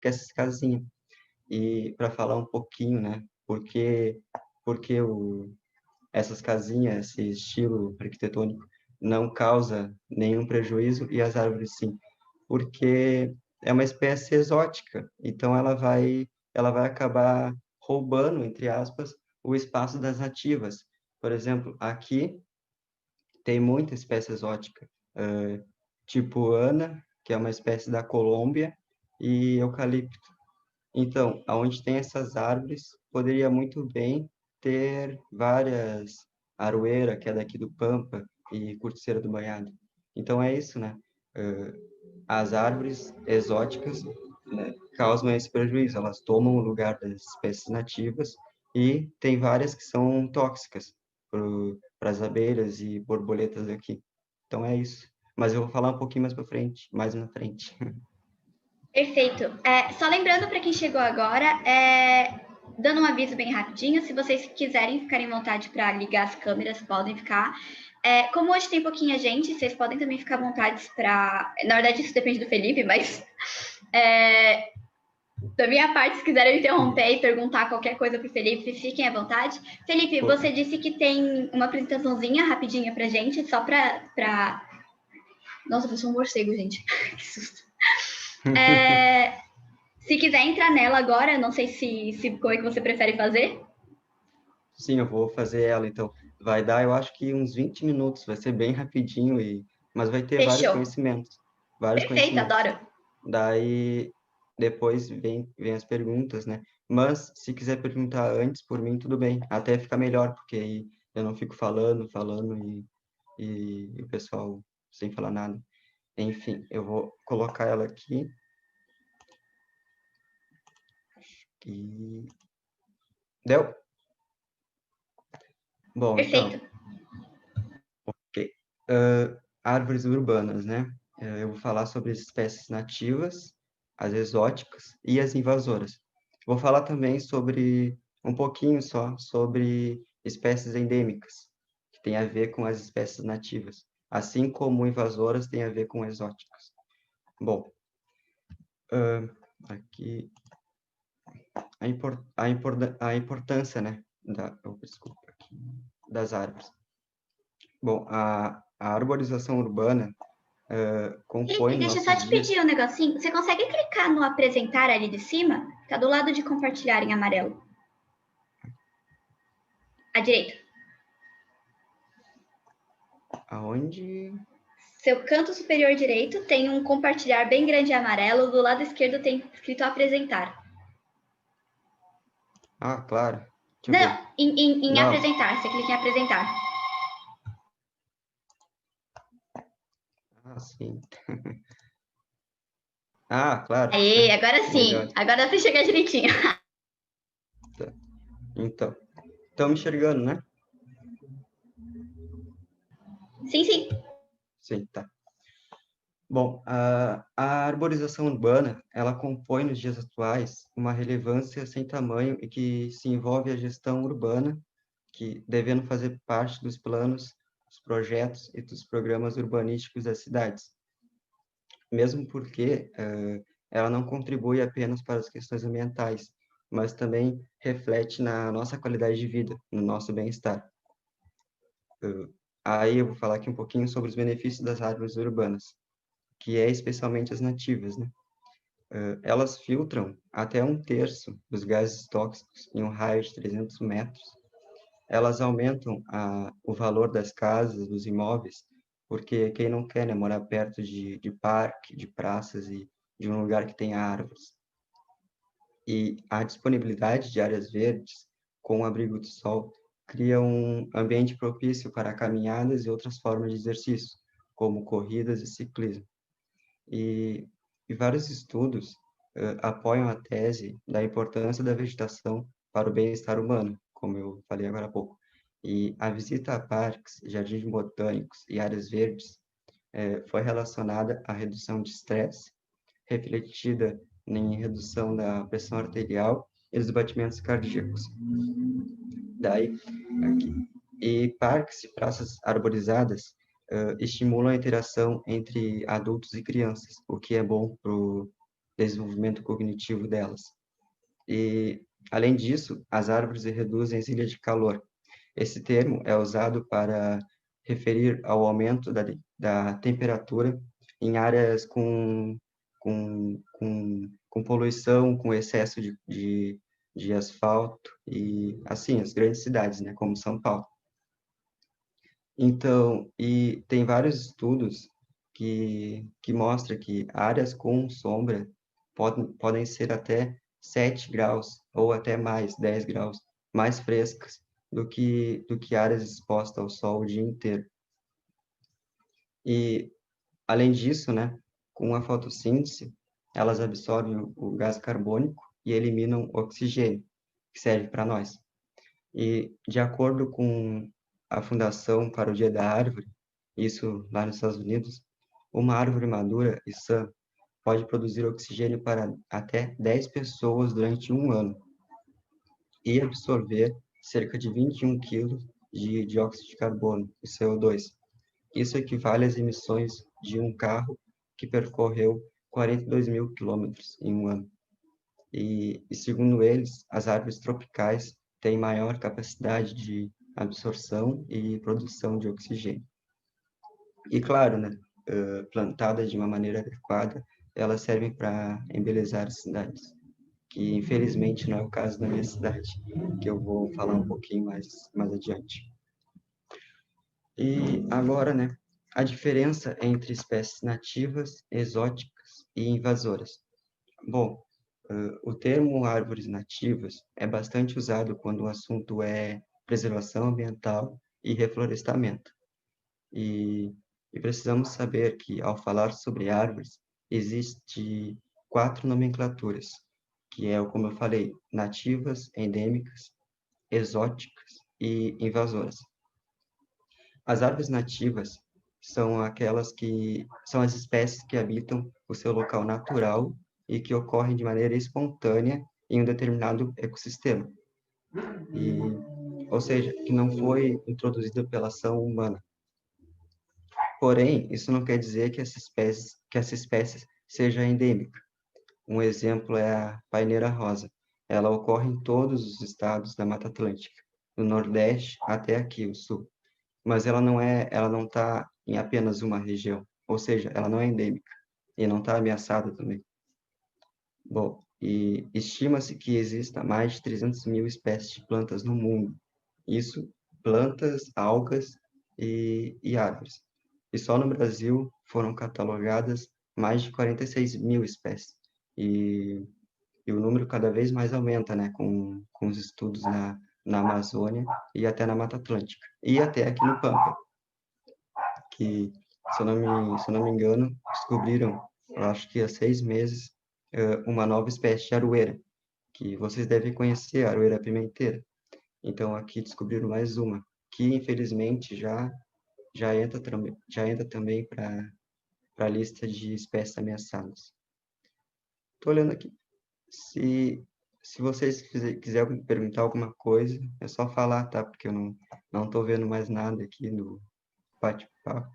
que essas casinhas. E para falar um pouquinho, né, porque essas casinhas, esse estilo arquitetônico, não causa nenhum prejuízo e as árvores sim, porque é uma espécie exótica, então ela vai acabar roubando, entre aspas, o espaço das nativas. Por exemplo, aqui tem muita espécie exótica, tipo Ana, que é uma espécie da Colômbia, e eucalipto. Então, aonde tem essas árvores, poderia muito bem ter várias aroeira, que é daqui do Pampa, e corticeira do Banhado. Então é isso, né? As árvores exóticas, né, causam esse prejuízo, elas tomam o lugar das espécies nativas e tem várias que são tóxicas para as abelhas e borboletas aqui. Então é isso. Mas eu vou falar um pouquinho mais para frente, mais na frente. Perfeito. Só lembrando para quem chegou agora, dando um aviso bem rapidinho, se vocês quiserem ficarem à vontade para ligar as câmeras, podem ficar. Como hoje tem pouquinha gente, vocês podem também ficar à vontade para... Na verdade, isso depende do Felipe, mas... Da minha parte, se quiserem me interromper e perguntar qualquer coisa para o Felipe, fiquem à vontade. Felipe, você disse que tem uma apresentaçãozinha rapidinha para gente, só para... Nossa, eu sou um morcego, gente. Que susto. Se quiser entrar nela agora, não sei se como é que você prefere fazer. Sim, eu vou fazer ela, então. Vai dar, eu acho que uns 20 minutos, vai ser bem rapidinho, mas vai ter vários Fechou. conhecimentos. Vários Perfeito, conhecimentos. adoro. Daí, depois vem as perguntas, né? Mas, se quiser perguntar antes, por mim, tudo bem. Até fica melhor, porque aí eu não fico falando e o pessoal sem falar nada. Enfim, eu vou colocar ela aqui. E... Deu? Bom, então, Perfeito. ok. Árvores urbanas, né? Eu vou falar sobre as espécies nativas, as exóticas e as invasoras. Vou falar também sobre, um pouquinho só, sobre espécies endêmicas, que tem a ver com as espécies nativas, assim como invasoras têm a ver com exóticas. Bom, aqui a importância, né, desculpa, aqui, das árvores. Bom, a arborização urbana compõe Felipe, nos deixa eu só nossos te dias. pedir um negocinho. Você consegue clicar no apresentar ali de cima? Tá do lado de compartilhar em amarelo. À direita. Aonde? Seu canto superior direito tem um compartilhar bem grande em amarelo. Do lado esquerdo tem escrito apresentar. Ah, claro. Deixa eu ver. Não, em Não. apresentar. Você clica em apresentar. Ah, sim. Ah, claro. Aê, agora Melhor. sim. Agora dá pra chegar direitinho. Tá. Então, estão me enxergando, né? Sim, sim. Sim, tá. Bom, a arborização urbana, ela compõe nos dias atuais uma relevância sem tamanho e que se envolve a gestão urbana, que devendo fazer parte dos planos, dos projetos e dos programas urbanísticos das cidades. Mesmo porque ela não contribui apenas para as questões ambientais, mas também reflete na nossa qualidade de vida, no nosso bem-estar. Aí eu vou falar aqui um pouquinho sobre os benefícios das árvores urbanas, que é especialmente as nativas, né? Elas filtram até um terço dos gases tóxicos em um raio de 300 metros. Elas aumentam o valor das casas, dos imóveis, porque quem não quer, né, morar perto de parque, de praças e de um lugar que tenha árvores. E a disponibilidade de áreas verdes com abrigo de sol cria um ambiente propício para caminhadas e outras formas de exercício, como corridas e ciclismo. E, e vários estudos apoiam a tese da importância da vegetação para o bem-estar humano, como eu falei agora há pouco. E a visita a parques, jardins botânicos e áreas verdes foi relacionada à redução de estresse, refletida em redução da pressão arterial e dos batimentos cardíacos. Daí, aqui. E parques e praças arborizadas estimulam a interação entre adultos e crianças, o que é bom para o desenvolvimento cognitivo delas. E, além disso, as árvores reduzem as ilhas de calor. Esse termo é usado para referir ao aumento da temperatura em áreas com poluição, com excesso de asfalto e, assim, as grandes cidades, né, como São Paulo. Então, e tem vários estudos que mostram que áreas com sombra podem ser até 7 graus ou até mais, 10 graus, mais frescas do que áreas expostas ao sol o dia inteiro. E, além disso, né, com a fotossíntese, elas absorvem o gás carbônico e eliminam oxigênio, que serve para nós. E, de acordo com a Fundação para o Dia da Árvore, isso lá nos Estados Unidos, uma árvore madura e sã pode produzir oxigênio para até 10 pessoas durante um ano e absorver cerca de 21 quilos de dióxido de carbono, e CO2. Isso equivale às emissões de um carro que percorreu 42 mil quilômetros em um ano. E segundo eles, as árvores tropicais têm maior capacidade de absorção e produção de oxigênio. E claro, né, plantadas de uma maneira adequada, elas servem para embelezar as cidades, que infelizmente não é o caso da minha cidade, que eu vou falar um pouquinho mais adiante. E agora, né, a diferença entre espécies nativas, exóticas e invasoras. Bom, o termo árvores nativas é bastante usado quando o assunto é preservação ambiental e reflorestamento. E precisamos saber que, ao falar sobre árvores, existe 4 nomenclaturas, que é, como eu falei, nativas, endêmicas, exóticas e invasoras. As árvores nativas são aquelas que são as espécies que habitam o seu local natural e que ocorrem de maneira espontânea em um determinado ecossistema. Ou seja, que não foi introduzida pela ação humana. Porém, isso não quer dizer que essa espécie seja endêmica. Um exemplo é a paineira rosa. Ela ocorre em todos os estados da Mata Atlântica, do Nordeste até aqui, o Sul. Mas ela não está em apenas uma região, ou seja, ela não é endêmica e não está ameaçada também. Bom, e estima-se que exista mais de 300 mil espécies de plantas no mundo. Isso, plantas, algas e árvores. E só no Brasil foram catalogadas mais de 46 mil espécies. E o número cada vez mais aumenta, né, com os estudos na Amazônia e até na Mata Atlântica. E até aqui no Pampa, que, se eu não me engano, descobriram, eu acho que há 6 meses, uma nova espécie de aroeira, que vocês devem conhecer, a aroeira pimenteira. Então, aqui descobriram mais uma, que infelizmente já entra também para a lista de espécies ameaçadas. Estou olhando aqui. Se vocês quiserem perguntar alguma coisa, é só falar, tá? Porque eu não estou vendo mais nada aqui no bate-papo.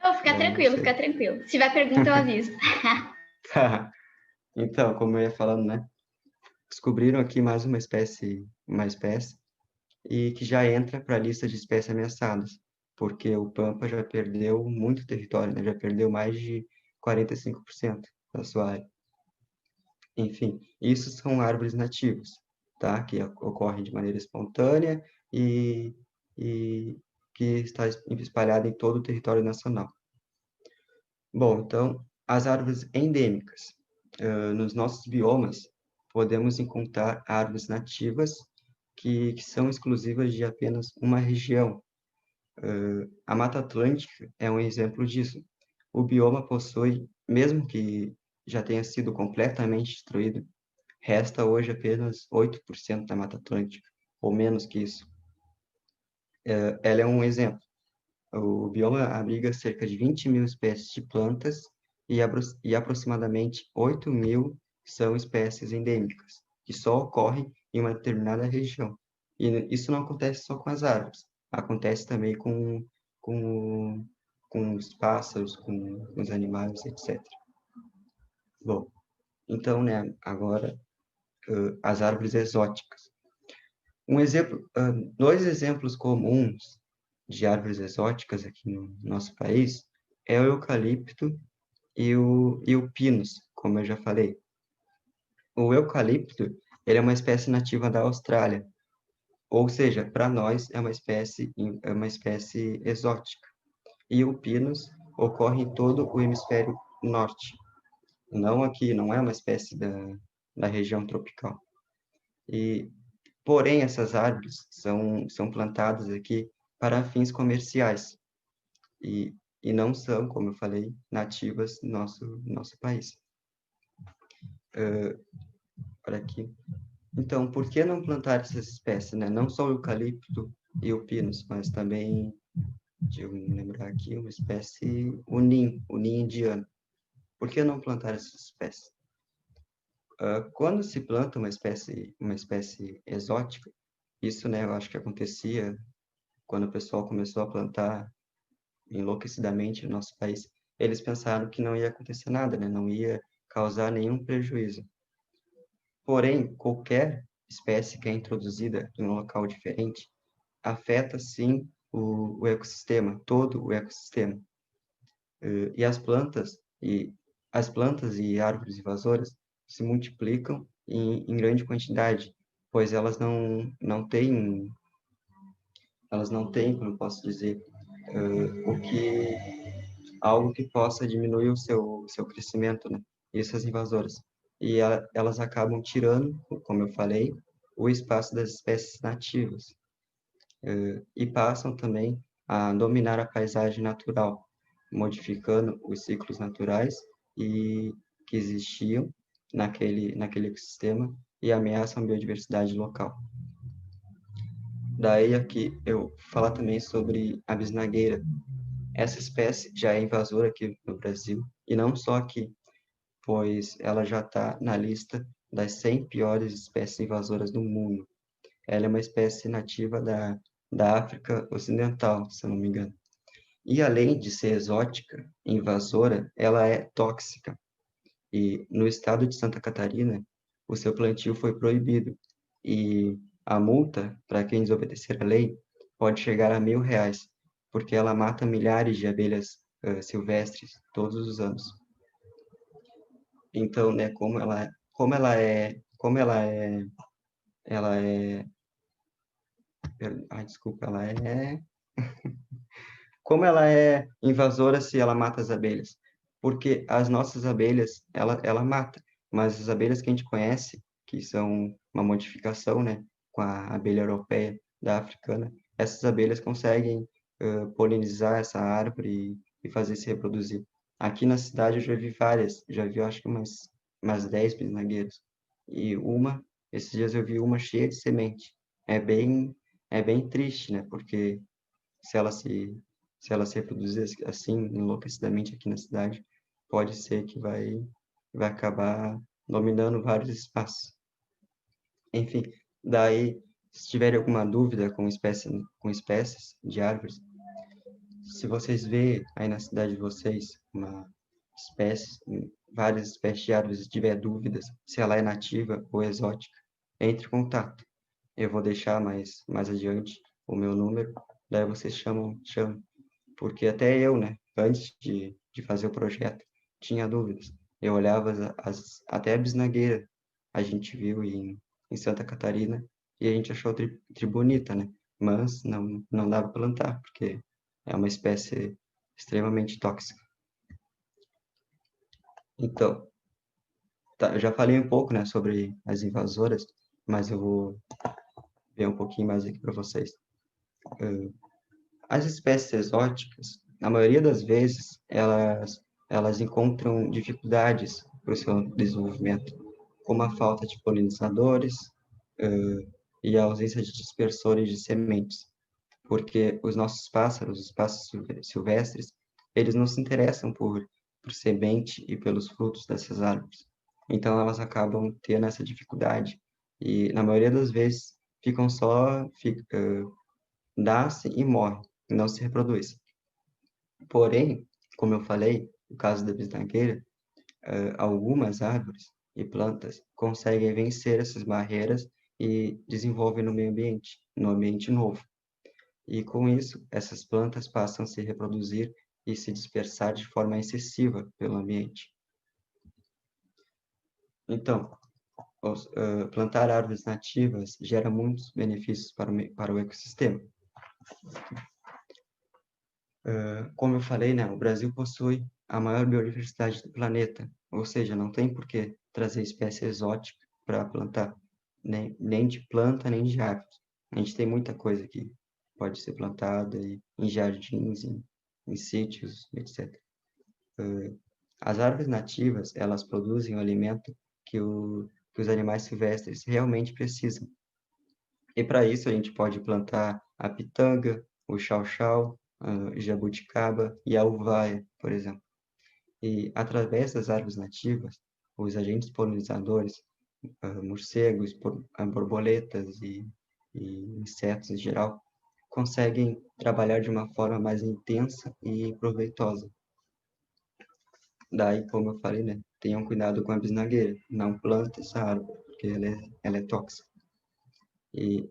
Oh, fica tranquilo, fica tranquilo. Se tiver pergunta, eu aviso. Tá. Então, como eu ia falando, né? Descobriram aqui mais uma espécie, e que já entra para a lista de espécies ameaçadas, porque o Pampa já perdeu muito território, né? Já perdeu mais de 45% da sua área. Enfim, isso são árvores nativas, tá? Que ocorrem de maneira espontânea e que está espalhada em todo o território nacional. Bom, então, as árvores endêmicas. Nos nossos biomas, podemos encontrar árvores nativas que são exclusivas de apenas uma região. A Mata Atlântica é um exemplo disso. O bioma possui, mesmo que já tenha sido completamente destruído, resta hoje apenas 8% da Mata Atlântica, ou menos que isso. Ela é um exemplo. O bioma abriga cerca de 20 mil espécies de plantas e aproximadamente 8 mil são espécies endêmicas, que só ocorrem em uma determinada região. E isso não acontece só com as árvores, acontece também com, com os pássaros, com os animais, etc. Bom, Então, né, agora, as árvores exóticas. Dois exemplos comuns de árvores exóticas aqui no nosso país é o eucalipto e o pinus, como eu já falei. O eucalipto, ele é uma espécie nativa da Austrália, ou seja, para nós é uma espécie exótica. E o pinus ocorre em todo o hemisfério norte, não aqui, não é uma espécie da região tropical. E, porém, essas árvores são plantadas aqui para fins comerciais e não são, como eu falei, nativas do nosso país. Olha aqui. Então, por que não plantar essas espécies, né? Não só o eucalipto e o pinus, mas também, deixa eu me lembrar aqui, uma espécie, o ninho indiano. Por que não plantar essas espécies? Quando se planta uma espécie exótica, isso, né, eu acho que acontecia quando o pessoal começou a plantar enlouquecidamente no nosso país, eles pensaram que não ia acontecer nada, né? Não ia causar nenhum prejuízo. Porém, qualquer espécie que é introduzida em um local diferente afeta, sim, o ecossistema, todo o ecossistema. E as plantas e árvores invasoras se multiplicam em grande quantidade, pois elas não têm, como eu posso dizer, o que algo que possa diminuir o seu crescimento, né? Essas invasoras. E elas acabam tirando, como eu falei, o espaço das espécies nativas e passam também a dominar a paisagem natural, modificando os ciclos naturais e que existiam naquele ecossistema e ameaçam a biodiversidade local. Daí aqui eu falar também sobre a bisnagueira. Essa espécie já é invasora aqui no Brasil, e não só aqui, pois ela já está na lista das 100 piores espécies invasoras do mundo. Ela é uma espécie nativa da África Ocidental, se eu não me engano. E além de ser exótica, invasora, ela é tóxica. E no estado de Santa Catarina, o seu plantio foi proibido. E a multa, para quem desobedecer a lei, pode chegar a R$ 1.000, porque ela mata milhares de abelhas silvestres todos os anos. Então, né, ela é, desculpa, como ela é invasora se ela mata as abelhas? Porque as nossas abelhas, ela mata, mas as abelhas que a gente conhece, que são uma modificação, né, com a abelha europeia da africana, essas abelhas conseguem polinizar essa árvore e fazer se reproduzir. Aqui na cidade eu já vi várias, já vi, eu acho que umas 10 bisnagueiras. E esses dias eu vi uma cheia de semente. É bem triste, né, porque se ela se, se ela se reproduzir assim, enlouquecidamente aqui na cidade, pode ser que vai acabar dominando vários espaços. Enfim, daí, se tiverem alguma dúvida com espécies de árvores, se vocês verem aí na cidade de vocês uma espécie, várias espécies de árvores, e tiver dúvidas se ela é nativa ou exótica, entre em contato. Eu vou deixar mais adiante o meu número, daí vocês chamam, porque até eu, né, antes de fazer o projeto, tinha dúvidas. Eu olhava até a bisnagueira, a gente viu em Santa Catarina, e a gente achou tri bonita, né? Mas não dava para plantar, porque é uma espécie extremamente tóxica. Então, tá, eu já falei um pouco, né, sobre as invasoras, mas eu vou ver um pouquinho mais aqui para vocês. As espécies exóticas, na maioria das vezes, elas encontram dificuldades para o seu desenvolvimento, como a falta de polinizadores, e a ausência de dispersores de sementes, porque os nossos pássaros, os pássaros silvestres, eles não se interessam por semente e pelos frutos dessas árvores. Então, elas acabam tendo essa dificuldade e, na maioria das vezes, ficam só, nasce e morre, e não se reproduz. Porém, como eu falei, no caso da bisnagueira, algumas árvores, e plantas conseguem vencer essas barreiras e desenvolvem no ambiente novo. E com isso, essas plantas passam a se reproduzir e se dispersar de forma excessiva pelo ambiente. Então, plantar árvores nativas gera muitos benefícios para o ecossistema. Como eu falei, né, o Brasil possui a maior biodiversidade do planeta, ou seja, não tem por que trazer espécie exótica para plantar, nem de planta, nem de árvore. A gente tem muita coisa que pode ser plantada em jardins, em sítios, etc. As árvores nativas, elas produzem o alimento que os animais silvestres realmente precisam. E para isso a gente pode plantar a pitanga, o chau-chau, a jabuticaba e a uvaia, por exemplo. E através das árvores nativas, os agentes polinizadores, morcegos, borboletas e insetos em geral, conseguem trabalhar de uma forma mais intensa e proveitosa. Daí, como eu falei, né, tenham cuidado com a bisnagueira, não plante essa árvore, porque ela é tóxica. E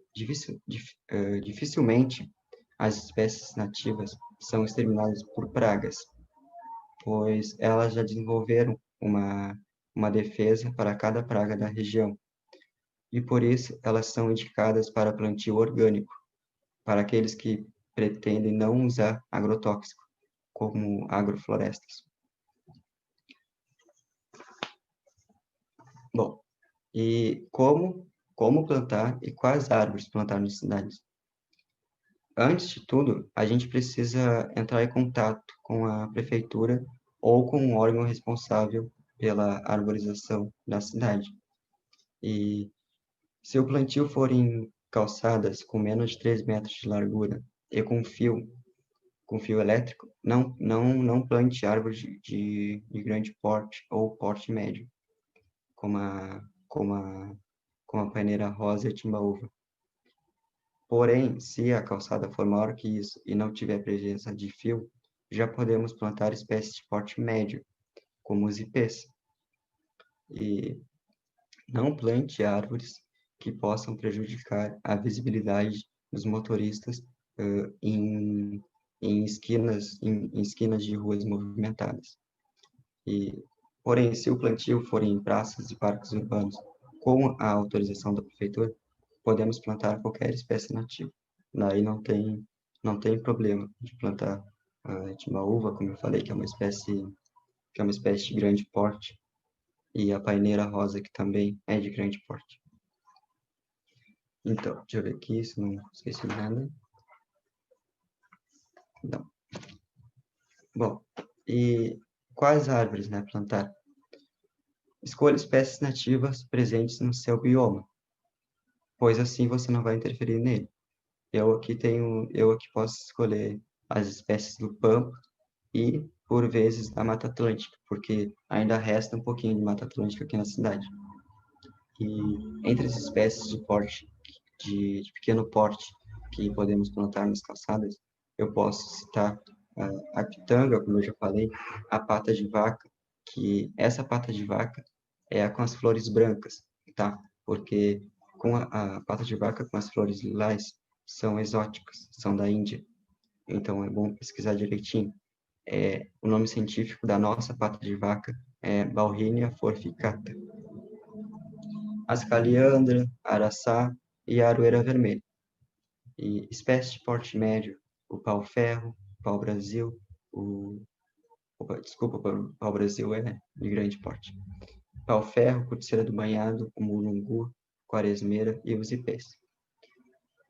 dificilmente as espécies nativas são exterminadas por pragas, pois elas já desenvolveram uma defesa para cada praga da região. E por isso elas são indicadas para plantio orgânico, para aqueles que pretendem não usar agrotóxico, como agroflorestas. Bom, e como plantar e quais árvores plantar nas cidades? Antes de tudo, a gente precisa entrar em contato com a prefeitura ou com o órgão responsável pela arborização da cidade. E se o plantio for em calçadas com menos de 3 metros de largura e com fio elétrico, não plante árvores de grande porte ou porte médio, como a paineira rosa e a timbaúva. Porém, se a calçada for maior que isso e não tiver presença de fio, já podemos plantar espécies de porte médio, como os ipês. E não plante árvores que possam prejudicar a visibilidade dos motoristas em esquinas de ruas movimentadas. Porém, se o plantio for em praças e parques urbanos com a autorização da prefeitura, podemos plantar qualquer espécie nativa. Daí não tem problema de plantar a timbaúva, como eu falei, que é uma espécie de grande porte, e a paineira rosa, que também é de grande porte. Então, deixa eu ver aqui se não esqueci nada. Não. Bom, e quais árvores, né, plantar? Escolha espécies nativas presentes no seu bioma, pois assim você não vai interferir nele. Eu aqui posso escolher as espécies do pampa e, por vezes, da Mata Atlântica, porque ainda resta um pouquinho de Mata Atlântica aqui na cidade. E entre as espécies de pequeno porte que podemos plantar nas calçadas, eu posso citar a pitanga, como eu já falei, a pata de vaca, que essa pata de vaca é a com as flores brancas, tá? Porque com a pata de vaca com as flores lilás são exóticas, são da Índia. Então é bom pesquisar direitinho. O nome científico da nossa pata de vaca é Bauhinia forficata. Ascaleandra, araçá e a aroeira vermelha. E espécies de porte médio, o pau-ferro, pau-brasil, desculpa, o pau-brasil é de grande porte. Pau-ferro, corticeira do banhado, o mulungu, quaresmeira e os ipês.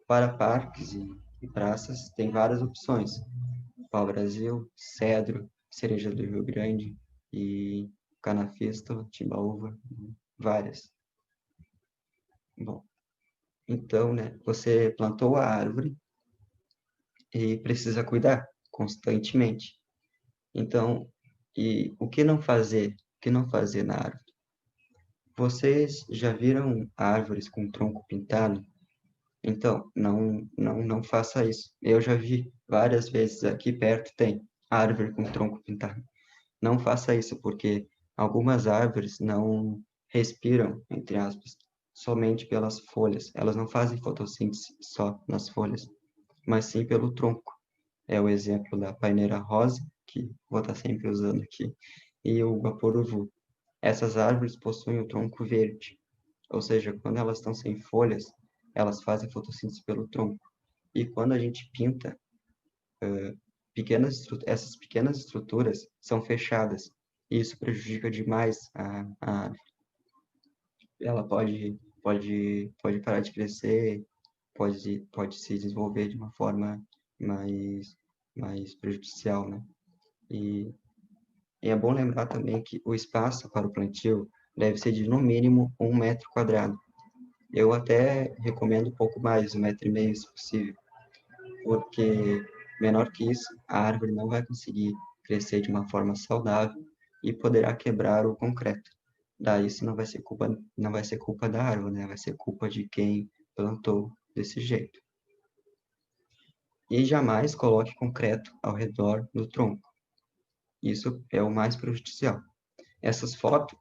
Para parques e praças, tem várias opções. Pau-brasil, cedro, cereja do Rio Grande e canafista, timbaúva, várias. Bom, então, né, você plantou a árvore e precisa cuidar constantemente. Então, e o que não fazer? O que não fazer na árvore? Vocês já viram árvores com tronco pintado? Então, não faça isso. Eu já vi várias vezes aqui perto tem árvore com tronco pintado. Não faça isso, porque algumas árvores não respiram, entre aspas, somente pelas folhas. Elas não fazem fotossíntese só nas folhas, mas sim pelo tronco. É o exemplo da paineira rosa, que vou estar sempre usando aqui, e o guaporuvu. Essas árvores possuem o tronco verde, ou seja, quando elas estão sem folhas, elas fazem fotossíntese pelo tronco. E quando a gente pinta, essas pequenas estruturas são fechadas, e isso prejudica demais a árvore. Ela pode parar de crescer, pode se desenvolver de uma forma mais prejudicial, né? E é bom lembrar também que o espaço para o plantio deve ser de no mínimo 1 metro quadrado. Eu até recomendo um pouco mais, 1,5 metro, se possível, porque menor que isso, a árvore não vai conseguir crescer de uma forma saudável e poderá quebrar o concreto. Daí isso não vai ser culpa da árvore, né? Vai ser culpa de quem plantou desse jeito. E jamais coloque concreto ao redor do tronco. Isso é o mais prejudicial. Essas fotos,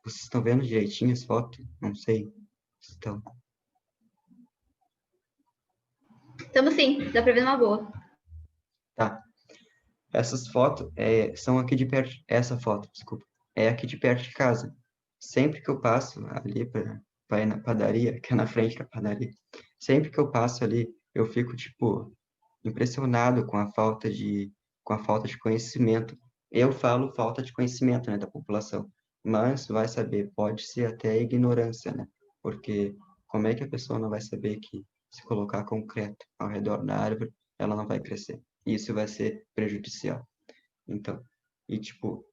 vocês estão vendo direitinho as fotos? Não sei se estão. Estamos sim, dá para ver numa boa. Tá. Essas fotos são aqui de perto. Essa foto, desculpa, é aqui de perto de casa. Sempre que eu passo ali para ir na padaria, que é na frente da padaria, sempre que eu passo ali, eu fico, tipo, impressionado com a falta de conhecimento. Eu falo falta de conhecimento, né, da população, mas vai saber, pode ser até ignorância, né? Porque como é que a pessoa não vai saber que se colocar concreto ao redor da árvore, ela não vai crescer? Isso vai ser prejudicial. Então, e tipo,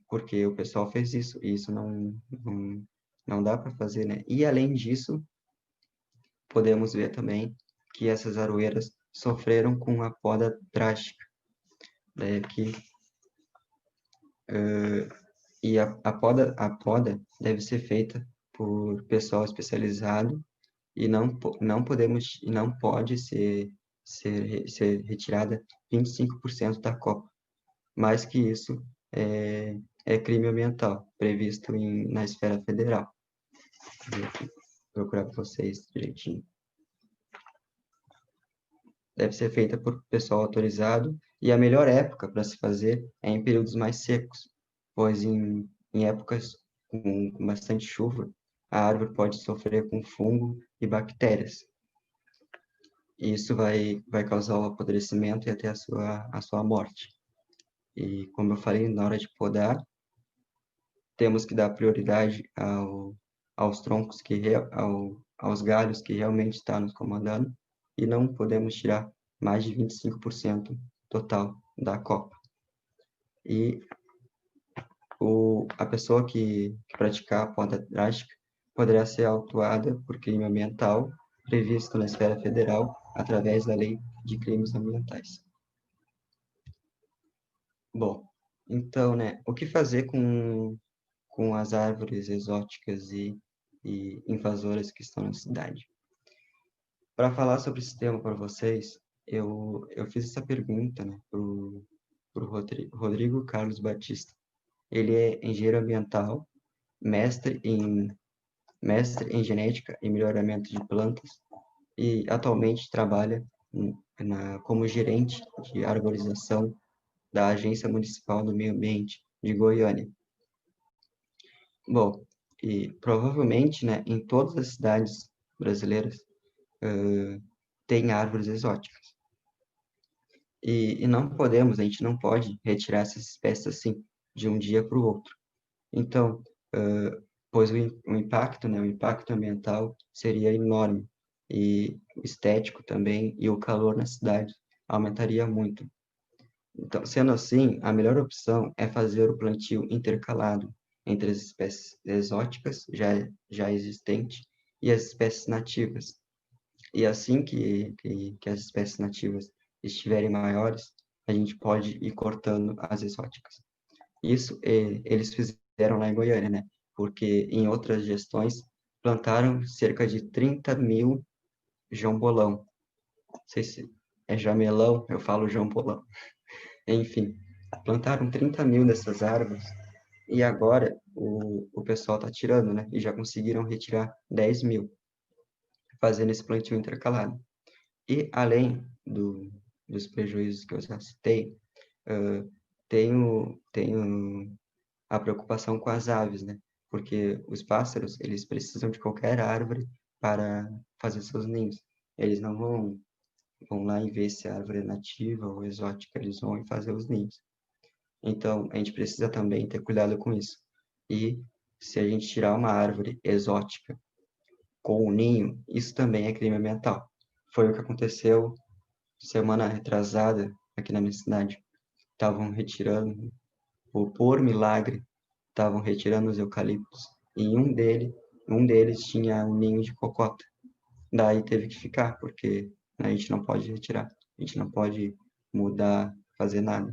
porque o pessoal fez isso, e isso não dá para fazer, né? E além disso, podemos ver também que essas aroeiras sofreram com uma poda drástica. Daí aqui, e a poda deve ser feita por pessoal especializado e não pode ser retirada 25% da copa. Mais que isso, é crime ambiental, previsto na esfera federal. Vou aqui procurar para vocês direitinho. Deve ser feita por pessoal autorizado e a melhor época para se fazer é em períodos mais secos, pois em épocas com bastante chuva, a árvore pode sofrer com fungo e bactérias. E isso vai causar o apodrecimento e até a sua morte. E como eu falei, na hora de podar, temos que dar prioridade aos troncos aos galhos que realmente estão nos comandando e não podemos tirar mais de 25% total da copa. E a pessoa que praticar a poda drástica poderá ser autuada por crime ambiental previsto na esfera federal através da Lei de Crimes Ambientais. Bom, então, né, o que fazer com as árvores exóticas e invasoras que estão na cidade? Para falar sobre esse tema para vocês, eu fiz essa pergunta, né, para o Rodrigo Carlos Batista. Ele é engenheiro ambiental, mestre em genética e melhoramento de plantas e atualmente trabalha como gerente de arborização da Agência Municipal do Meio Ambiente de Goiânia. Bom, e provavelmente, né, em todas as cidades brasileiras tem árvores exóticas. E a gente não pode retirar essas espécies assim, de um dia para o outro. Então, pois o impacto, né, o impacto ambiental seria enorme, e estético também, e o calor na cidade aumentaria muito. Então, sendo assim, a melhor opção é fazer o plantio intercalado entre as espécies exóticas já existentes e as espécies nativas. E assim que as espécies nativas estiverem maiores, a gente pode ir cortando as exóticas. Isso eles fizeram lá em Goiânia, né? Porque em outras gestões plantaram cerca de 30.000 jambolão. Não sei se é jamelão, eu falo jambolão. Enfim, plantaram 30.000 dessas árvores E agora o pessoal está tirando, né? E já conseguiram retirar 10 mil, fazendo esse plantio intercalado. E além dos prejuízos que eu já citei, tenho a preocupação com as aves, né? Porque os pássaros, eles precisam de qualquer árvore para fazer seus ninhos. Eles não vão lá e ver se a árvore é nativa ou exótica, eles vão e fazer os ninhos. Então, a gente precisa também ter cuidado com isso. E se a gente tirar uma árvore exótica com o ninho, isso também é crime ambiental. Foi o que aconteceu semana retrasada aqui na minha cidade. Estavam retirando, por milagre, estavam retirando os eucaliptos e um deles tinha um ninho de cocota. Daí teve que ficar, porque a gente não pode retirar, a gente não pode mudar, fazer nada.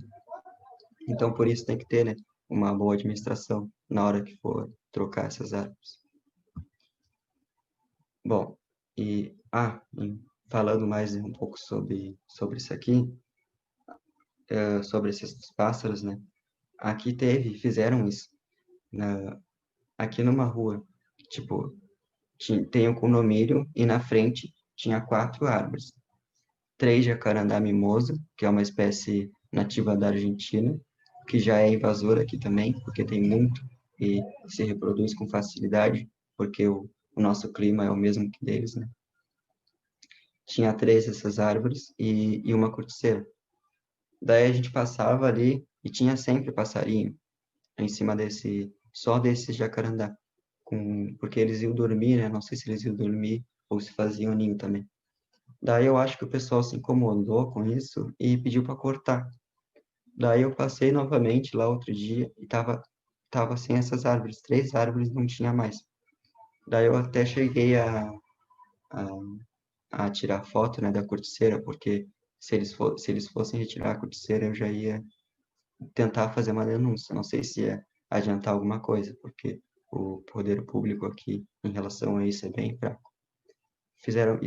Então, por isso tem que ter, né, uma boa administração na hora que for trocar essas árvores. Bom, falando mais um pouco sobre isso aqui, sobre esses pássaros, né? Fizeram isso aqui numa rua, tipo, tem um condomínio e na frente tinha 4 árvores. 3 jacarandá mimosa, que é uma espécie nativa da Argentina, que já é invasora aqui também, porque tem muito e se reproduz com facilidade, porque o nosso clima é o mesmo que deles, né? Tinha 3 dessas árvores e uma corticeira. Daí a gente passava ali e tinha sempre passarinho em cima só desse jacarandá, porque eles iam dormir, né? Não sei se eles iam dormir ou se faziam ninho também. Daí eu acho que o pessoal se incomodou com isso e pediu para cortar. Daí eu passei novamente lá outro dia e tava sem essas árvores, 3 árvores não tinha mais. Daí eu até cheguei a, a tirar foto, né, da corticeira, porque se eles fossem retirar a corticeira, eu já ia tentar fazer uma denúncia. Não sei se ia adiantar alguma coisa, porque o poder público aqui em relação a isso é bem fraco. Fizeram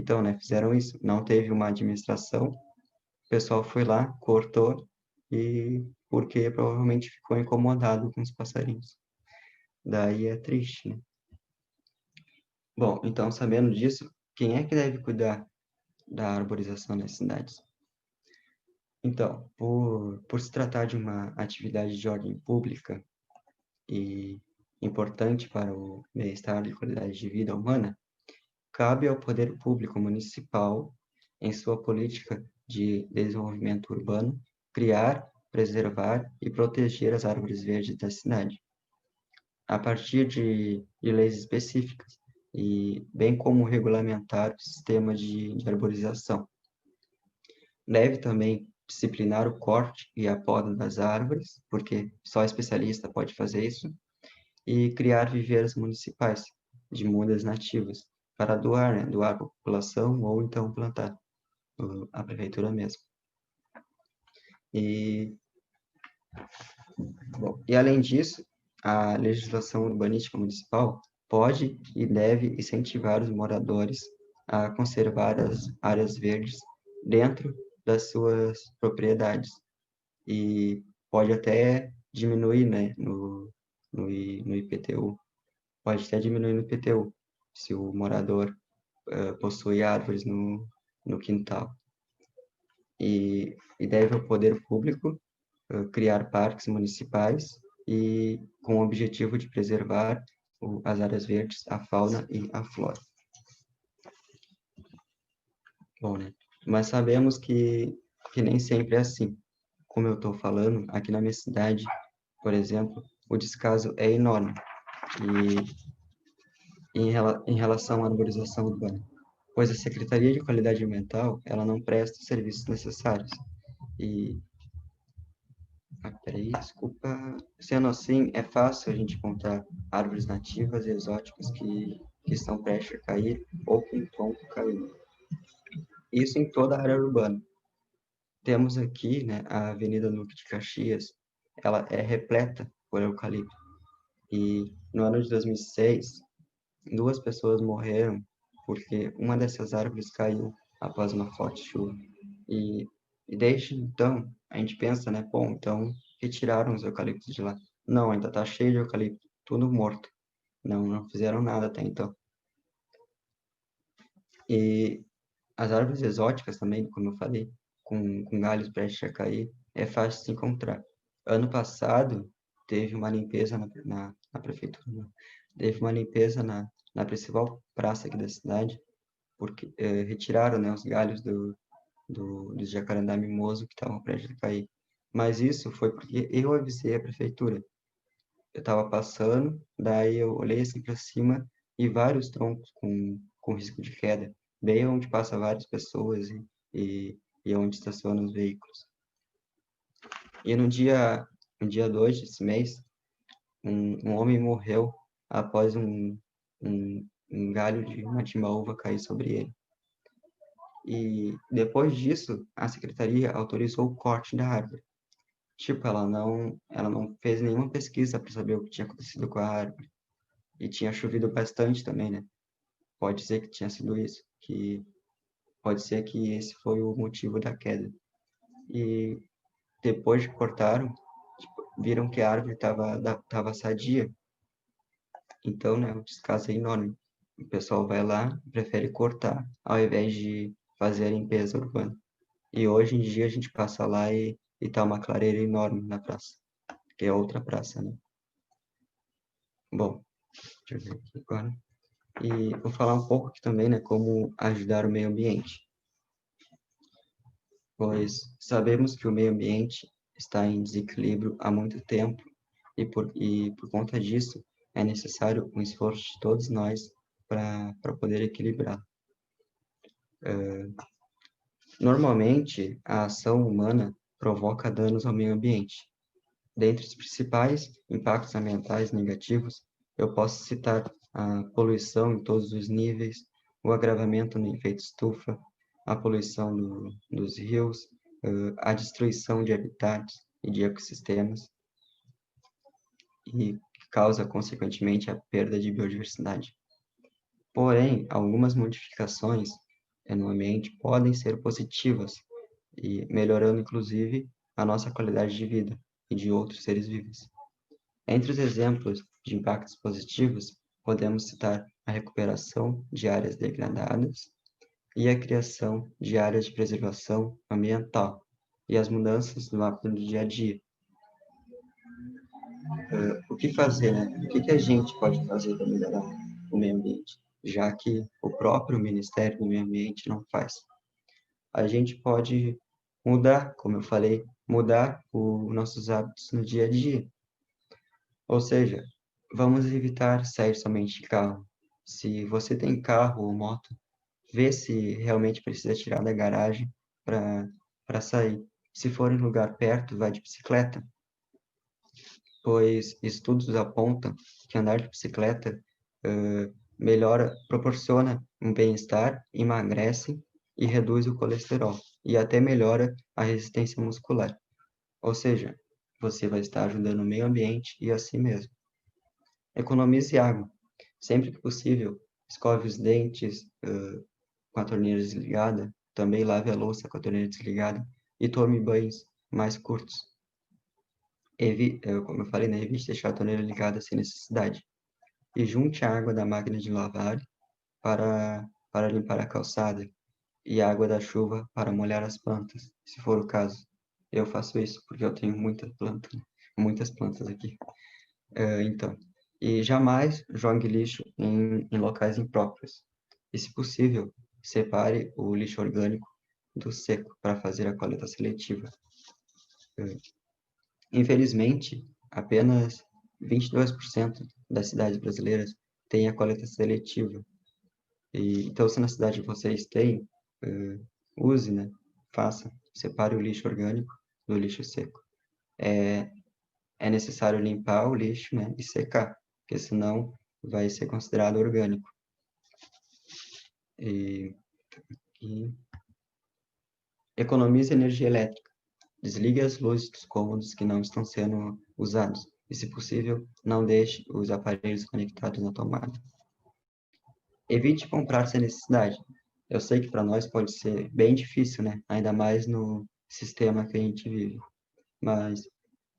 isso. Não teve uma administração, o pessoal foi lá, cortou, e porque provavelmente ficou incomodado com os passarinhos. Daí é triste, né? Bom, então, sabendo disso, quem é que deve cuidar da arborização nas cidades? Então, por se tratar de uma atividade de ordem pública e importante para o bem-estar e qualidade de vida humana, cabe ao poder público municipal, em sua política de desenvolvimento urbano, criar, preservar e proteger as árvores verdes da cidade, a partir de leis específicas, e bem como regulamentar o sistema de arborização. Deve também disciplinar o corte e a poda das árvores, porque só especialista pode fazer isso, e criar viveiros municipais de mudas nativas para doar, né? Doar para a população ou então plantar, a prefeitura mesmo. E, e além disso, a legislação urbanística municipal pode e deve incentivar os moradores a conservar as áreas verdes dentro das suas propriedades e pode até diminuir, né, no IPTU, pode até diminuir no IPTU, se o morador possui árvores no quintal. E deve o poder público criar parques municipais e com o objetivo de preservar as áreas verdes, a fauna e a flora. Bom, né? Mas sabemos que nem sempre é assim. Como eu estou falando, aqui na minha cidade, por exemplo, o descaso é enorme em relação à arborização urbana, pois a Secretaria de Qualidade Ambiental, ela não presta os serviços necessários. E, peraí, desculpa. Sendo assim, é fácil a gente encontrar árvores nativas e exóticas que estão prestes a cair ou que estão caindo. Isso em toda a área urbana. Temos aqui, né, a Avenida Duque de Caxias, ela é repleta por eucalipto. E no ano de 2006, 2 pessoas morreram porque uma dessas árvores caiu após uma forte chuva. E desde então, a gente pensa, né, bom, então retiraram os eucaliptos de lá. Não, ainda tá cheio de eucalipto, tudo morto. Não fizeram nada até então. E as árvores exóticas também, como eu falei, com galhos prestes a cair, é fácil de se encontrar. Ano passado, teve uma limpeza na prefeitura, né? Teve uma limpeza na principal praça aqui da cidade, porque retiraram, né, os galhos do jacarandá mimoso que estavam prestes a cair. Mas isso foi porque eu avisei a prefeitura. Eu estava passando, daí eu olhei assim para cima e vários troncos com risco de queda, bem onde passa várias pessoas e, e onde estacionam os veículos. E no dia 2 desse mês, um homem morreu após um galho de uma timbaúva cair sobre ele. E depois disso, a secretaria autorizou o corte da árvore. Tipo, ela não fez nenhuma pesquisa para saber o que tinha acontecido com a árvore. E tinha chovido bastante também, né? Pode ser que tinha sido isso, que pode ser que esse foi o motivo da queda. E depois que cortaram, tipo, viram que a árvore tava sadia. Então, né, o descaso é enorme. O pessoal vai lá e prefere cortar, ao invés de fazer a limpeza urbana. E hoje em dia a gente passa lá e tá uma clareira enorme na praça, que é outra praça, né? Bom, deixa eu ver aqui agora. E vou falar um pouco aqui também, né, como ajudar o meio ambiente, pois sabemos que o meio ambiente está em desequilíbrio há muito tempo e por conta disso é necessário um esforço de todos nós para poder equilibrar. Normalmente, a ação humana provoca danos ao meio ambiente. Dentre os principais impactos ambientais negativos, eu posso citar a poluição em todos os níveis, o agravamento no efeito estufa, a poluição dos rios, a destruição de habitats e de ecossistemas, e que causa, consequentemente, a perda de biodiversidade. Porém, algumas modificações no ambiente podem ser positivas e melhorando, inclusive, a nossa qualidade de vida e de outros seres vivos. Entre os exemplos de impactos positivos, podemos citar a recuperação de áreas degradadas e a criação de áreas de preservação ambiental e as mudanças no hábito do dia a dia. O que fazer, né? O que a gente pode fazer para melhorar o meio ambiente, já que o próprio Ministério do Meio Ambiente não faz? A gente pode mudar, como eu falei, mudar os nossos hábitos no dia a dia. Ou seja, vamos evitar sair somente de carro. Se você tem carro ou moto, vê se realmente precisa tirar da garagem para sair. Se for em lugar perto, vai de bicicleta, pois estudos apontam que andar de bicicleta proporciona um bem-estar, emagrece e reduz o colesterol, e até melhora a resistência muscular. Ou seja, você vai estar ajudando o meio ambiente e a si mesmo. Economize água. Sempre que possível, escove os dentes com a torneira desligada, também lave a louça com a torneira desligada e tome banhos mais curtos. Como eu falei, né, evite deixar a torneira ligada sem necessidade. E junte a água da máquina de lavar para limpar a calçada e a água da chuva para molhar as plantas, se for o caso. Eu faço isso porque eu tenho muitas plantas aqui. Então, e jamais jogue lixo em locais impróprios. E, se possível, separe o lixo orgânico do seco para fazer a coleta seletiva. Infelizmente, apenas 22% das cidades brasileiras têm a coleta seletiva. Então, se na cidade de vocês tem, use, né? Faça, separe o lixo orgânico do lixo seco. É necessário limpar o lixo, né, e secar, porque senão vai ser considerado orgânico. E economize energia elétrica. Desligue as luzes dos cômodos que não estão sendo usados. E, se possível, não deixe os aparelhos conectados na tomada. Evite comprar sem necessidade. Eu sei que para nós pode ser bem difícil, né? Ainda mais no sistema que a gente vive. Mas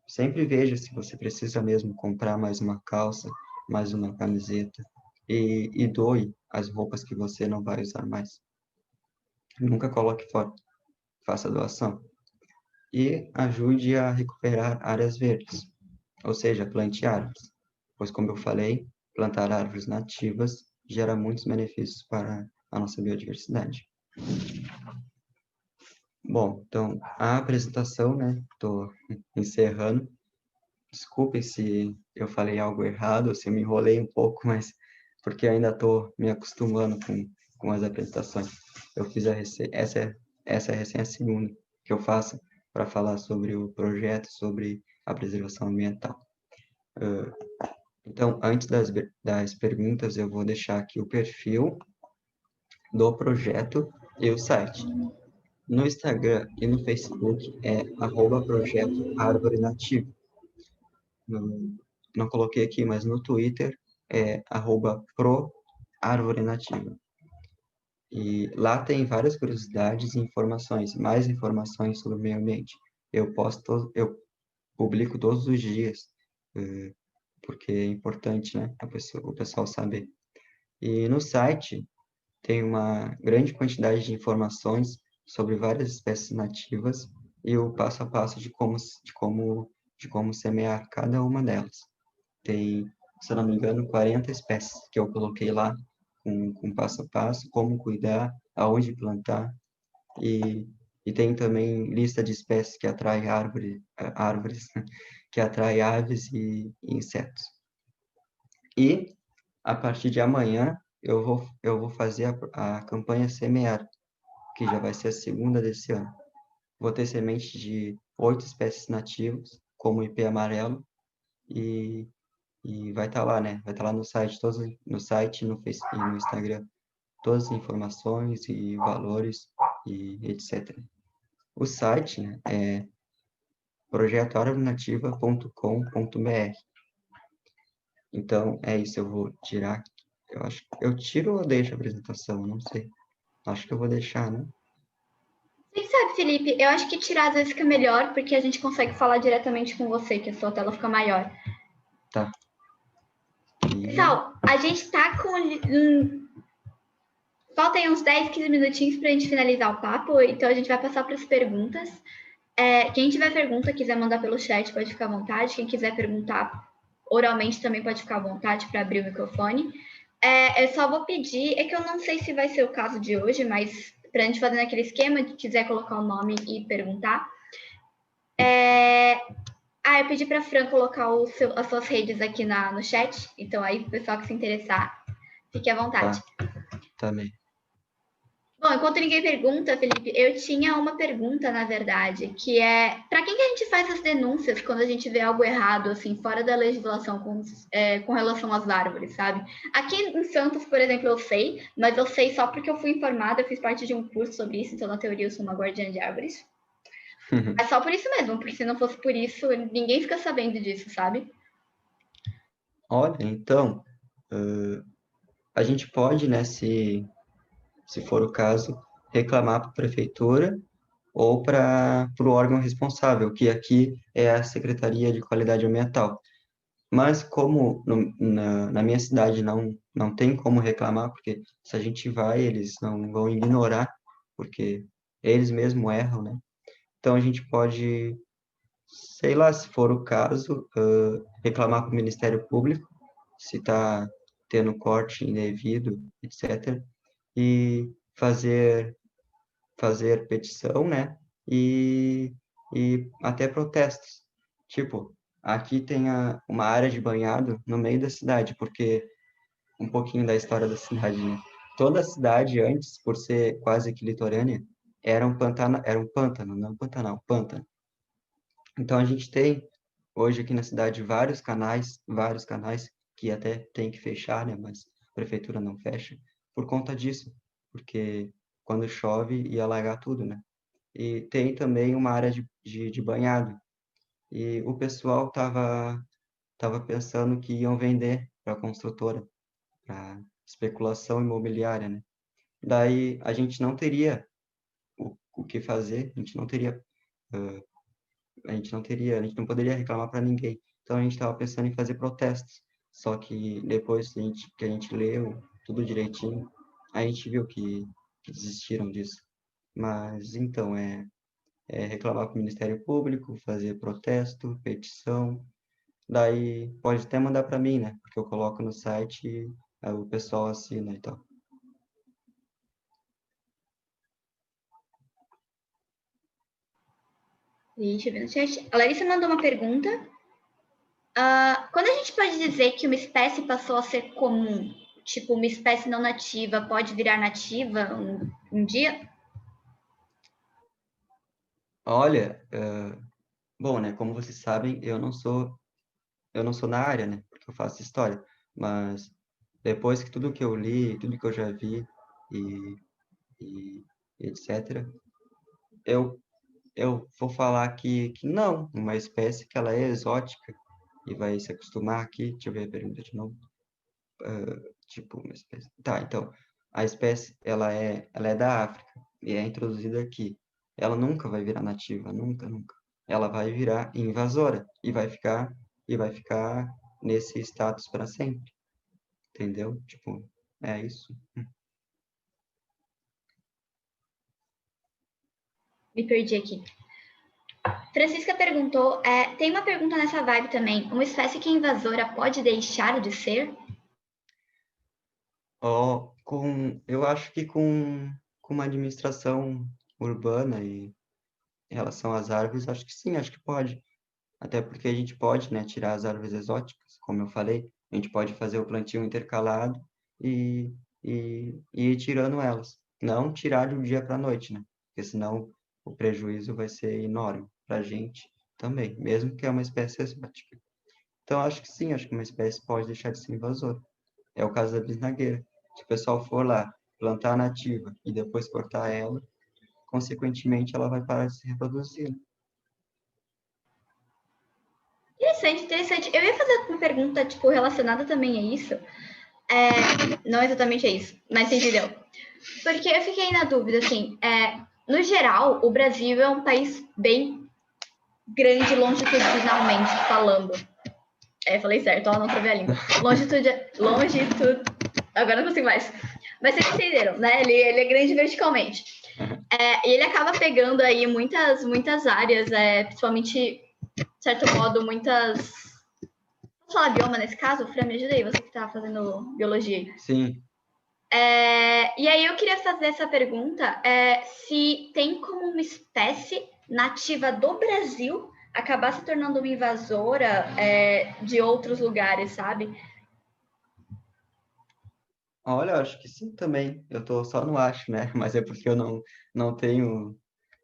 sempre veja se você precisa mesmo comprar mais uma calça, mais uma camiseta, e doe as roupas que você não vai usar mais. Nunca coloque fora, faça doação. E ajude a recuperar áreas verdes, ou seja, plante árvores, pois, como eu falei, plantar árvores nativas gera muitos benefícios para a nossa biodiversidade. Bom, então, a apresentação, né, estou encerrando. Desculpe se eu falei algo errado, se eu me enrolei um pouco, mas porque ainda estou me acostumando com as apresentações. Eu fiz essa é recém a segunda que eu faço para falar sobre o projeto, sobre a preservação ambiental. Então, antes das perguntas, eu vou deixar aqui o perfil do projeto e o site. No Instagram e no Facebook é @projeto Árvore Nativa. Não coloquei aqui, mas no Twitter é @proárvorenativa. E lá tem várias curiosidades e informações, mais informações sobre o meio ambiente. Eu publico todos os dias, porque é importante, né, o pessoal saber. E no site tem uma grande quantidade de informações sobre várias espécies nativas e o passo a passo de como semear cada uma delas. Tem, se eu não me engano, 40 espécies que eu coloquei lá, com passo a passo, como cuidar, aonde plantar, e, e tem também lista de espécies que atrai árvores, que atrai aves e insetos. E, a partir de amanhã, eu vou fazer a campanha Semear, que já vai ser a segunda desse ano. Vou ter semente de 8 espécies nativas, como o ipê amarelo, e vai estar lá, né? Vai estar lá no site, no site, no Facebook e no Instagram, todas as informações e valores e etc. O site, né, é projetoarvorenativa.com.br. Então, é isso, eu vou tirar. Eu acho que eu tiro ou deixo a apresentação, não sei. Acho que eu vou deixar, né? Quem sabe, Felipe, eu acho que tirar às vezes fica melhor, porque a gente consegue falar diretamente com você, que a sua tela fica maior. Tá. Pessoal, a gente tá com. Faltam uns 10, 15 minutinhos pra gente finalizar o papo, então a gente vai passar para as perguntas. Quem tiver pergunta, quiser mandar pelo chat, pode ficar à vontade. Quem quiser perguntar oralmente também pode ficar à vontade para abrir o microfone. Eu só vou pedir, é que eu não sei se vai ser o caso de hoje, mas para a gente fazer naquele esquema, de quiser colocar o nome e perguntar. Eu pedi para a Fran colocar as suas redes aqui no chat, então aí o pessoal que se interessar, fique à vontade. Tá bem. Bom, enquanto ninguém pergunta, Felipe, eu tinha uma pergunta, na verdade, que é para quem que a gente faz as denúncias quando a gente vê algo errado, assim, fora da legislação com relação às árvores, sabe? Aqui em Santos, por exemplo, eu sei, mas eu sei só porque eu fui informada, eu fiz parte de um curso sobre isso, então na teoria eu sou uma guardiã de árvores. É só por isso mesmo, porque se não fosse por isso, ninguém fica sabendo disso, sabe? Olha, então, a gente pode, né, se for o caso, reclamar para a prefeitura ou para o órgão responsável, que aqui é a Secretaria de Qualidade Ambiental. Mas como na minha cidade não tem como reclamar, porque se a gente vai, eles não vão ignorar, porque eles mesmos erram, né? Então a gente pode, sei lá, se for o caso, reclamar para o Ministério Público, se está tendo corte indevido, etc. E fazer petição, né? E, e até protestos. Tipo, aqui tem uma área de banhado no meio da cidade, porque um pouquinho da história da cidade, né? Toda a cidade antes, por ser quase que litorânea, era um pântano, não Pantanal, pântano. Então a gente tem hoje aqui na cidade vários canais que até tem que fechar, né? Mas a prefeitura não fecha por conta disso, porque quando chove ia alagar tudo, né? E tem também uma área de banhado. E o pessoal tava pensando que iam vender para a construtora, para especulação imobiliária, né? Daí a gente não teria o que fazer, a gente não teria a gente não poderia reclamar para ninguém. Então a gente estava pensando em fazer protestos. Só que depois que a gente leu tudo direitinho, a gente viu que desistiram disso. Mas então é reclamar para o Ministério Público, fazer protesto, petição. Daí pode até mandar para mim, né? Porque eu coloco no site e aí o pessoal assina e tal. Deixa eu ver no chat. A Larissa mandou uma pergunta. Quando a gente pode dizer que uma espécie passou a ser comum, tipo uma espécie não nativa pode virar nativa um dia? Olha, bom, né? Como vocês sabem, eu não sou na área, né? Porque eu faço história. Mas depois que tudo que eu li, tudo que eu já vi e, e etc., eu, eu vou falar que não, uma espécie que ela é exótica e vai se acostumar aqui. Deixa eu ver a pergunta de novo. Tipo, uma espécie. Tá, então, a espécie, ela é da África e é introduzida aqui. Ela nunca vai virar nativa, nunca, nunca. Ela vai virar invasora e vai ficar nesse status para sempre, entendeu? Tipo, é isso. Me perdi aqui. Francisca perguntou, tem uma pergunta nessa vibe também. Uma espécie que é invasora pode deixar de ser? Ó, eu acho que com uma administração urbana e em relação às árvores, acho que sim, acho que pode. Até porque a gente pode, né, tirar as árvores exóticas, como eu falei, a gente pode fazer o plantio intercalado e, e ir tirando elas. Não tirar de um dia para a noite, né? Porque senão o prejuízo vai ser enorme para a gente também, mesmo que é uma espécie exótica. Então, acho que sim, acho que uma espécie pode deixar de ser invasora. É o caso da bisnagueira. Se o pessoal for lá plantar a nativa e depois cortar ela, consequentemente ela vai parar de se reproduzir, né? Interessante, interessante. Eu ia fazer uma pergunta, tipo, relacionada também a isso. Não exatamente a isso, mas você entendeu. Porque eu fiquei na dúvida, assim, no geral, o Brasil é um país bem grande longitudinalmente falando. Falei certo, ó, não travei a língua. Longitud. Agora não consigo mais. Mas vocês entenderam, né? Ele é grande verticalmente. E ele acaba pegando aí muitas áreas, principalmente, de certo modo, muitas. Vamos falar bioma nesse caso? Fran, me ajuda aí, você que está fazendo biologia aí. Sim. E aí eu queria fazer essa pergunta: se tem como uma espécie nativa do Brasil acabar se tornando uma invasora de outros lugares, sabe? Olha, eu acho que sim também. Eu tô só no acho, né? Mas é porque eu não tenho,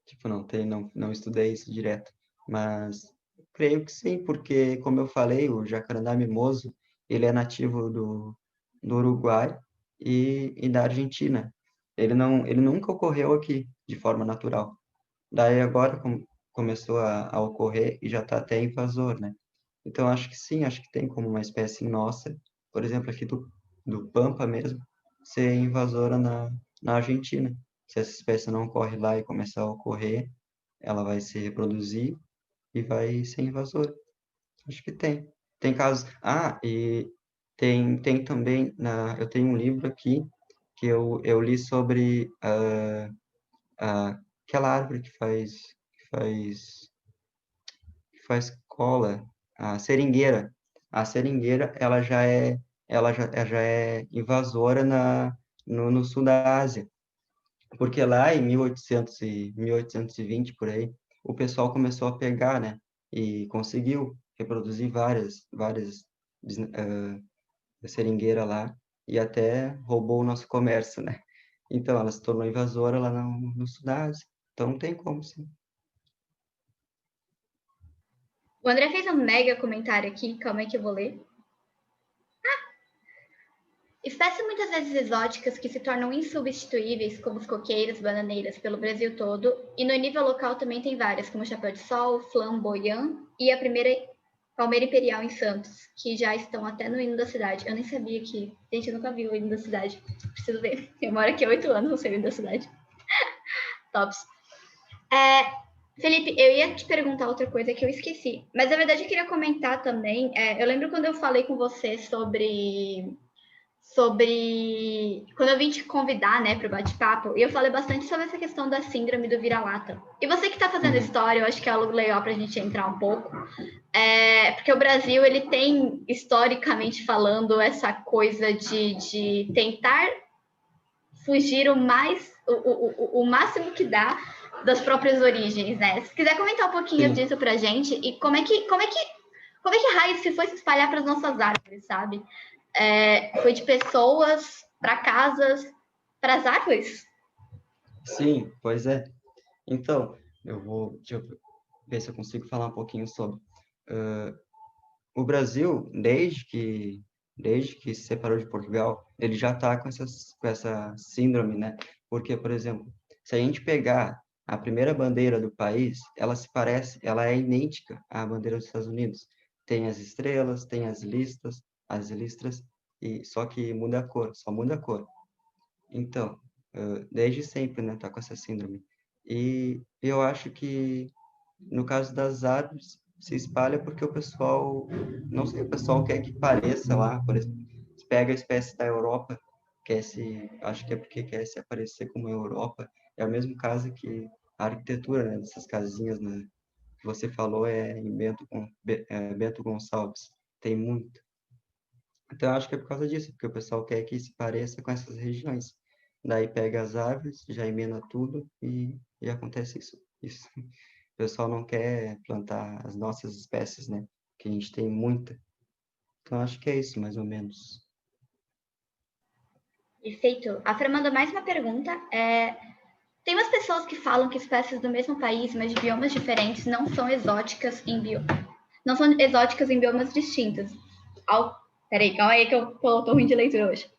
tipo, não estudei isso direto. Mas creio que sim, porque, como eu falei, o jacarandá mimoso, ele é nativo do Uruguai e da Argentina. Ele nunca ocorreu aqui de forma natural. Daí agora começou a ocorrer e já está até invasor, né? Então acho que sim, acho que tem como uma espécie nossa, por exemplo, aqui do Pampa mesmo, ser invasora na Argentina. Se essa espécie não ocorre lá e começar a ocorrer, ela vai se reproduzir e vai ser invasora. Acho que tem. Tem casos. Ah, e tem também, eu tenho um livro aqui que eu li sobre aquela árvore que faz cola, a seringueira. A seringueira, ela já é invasora no sul da Ásia, porque lá em 1820 por aí, o pessoal começou a pegar, né, e conseguiu reproduzir várias seringueiras lá e até roubou o nosso comércio, né? Então, ela se tornou invasora lá no sul da Ásia. Então, tem como, sim. O André fez um mega comentário aqui, calma aí que eu vou ler. Espécies muitas vezes exóticas que se tornam insubstituíveis, como os coqueiros, bananeiras, pelo Brasil todo, e no nível local também tem várias, como o chapéu de sol, flamboyant e a primeira palmeira imperial em Santos, que já estão até no hino da cidade. Eu nem sabia que... Gente, eu nunca vi o hino da cidade. Preciso ver. Eu moro aqui há 8 anos, não sei o hino da cidade. Tops. Felipe, eu ia te perguntar outra coisa que eu esqueci, mas na verdade eu queria comentar também. Eu lembro quando eu falei com você sobre quando eu vim te convidar, né, para o bate-papo, e eu falei bastante sobre essa questão da síndrome do vira-lata. E você que está fazendo Uhum. história, eu acho que é algo legal para a gente entrar um pouco, porque o Brasil ele tem historicamente falando essa coisa de tentar fugir o máximo que dá das próprias origens, né? Se quiser comentar um pouquinho Sim, disso pra gente e como é que raio se foi se espalhar para as nossas árvores, sabe? Foi de pessoas para casas, para as árvores? sim, pois é. Então, deixa eu ver se eu consigo falar um pouquinho sobre. O Brasil, desde que se separou de Portugal, ele já está com essa síndrome, né? Porque, por exemplo, se a gente pegar a primeira bandeira do país, ela é idêntica à bandeira dos Estados Unidos. Tem as estrelas, tem as listras, e só que muda a cor, só muda a cor. Então, desde sempre, né, tá com essa síndrome. E eu acho que no caso das árvores, se espalha porque o pessoal, não sei, o pessoal quer que pareça lá, por exemplo, se pega a espécie da Europa, acho que é porque quer se aparecer como a Europa, é o mesmo caso que a arquitetura, né, dessas casinhas, né, que você falou é em Bento Gonçalves, tem muito. Então, eu acho que é por causa disso, porque o pessoal quer que se pareça com essas regiões. Daí pega as árvores, já emenda tudo e acontece isso. O pessoal não quer plantar as nossas espécies, né? Que a gente tem muita. Então, acho que é isso, mais ou menos. Perfeito. A Fran manda mais uma pergunta. Tem umas pessoas que falam que espécies do mesmo país, mas de biomas diferentes, não são exóticas em biomas distintos. Peraí, calma aí que eu tô ruim de leitura hoje.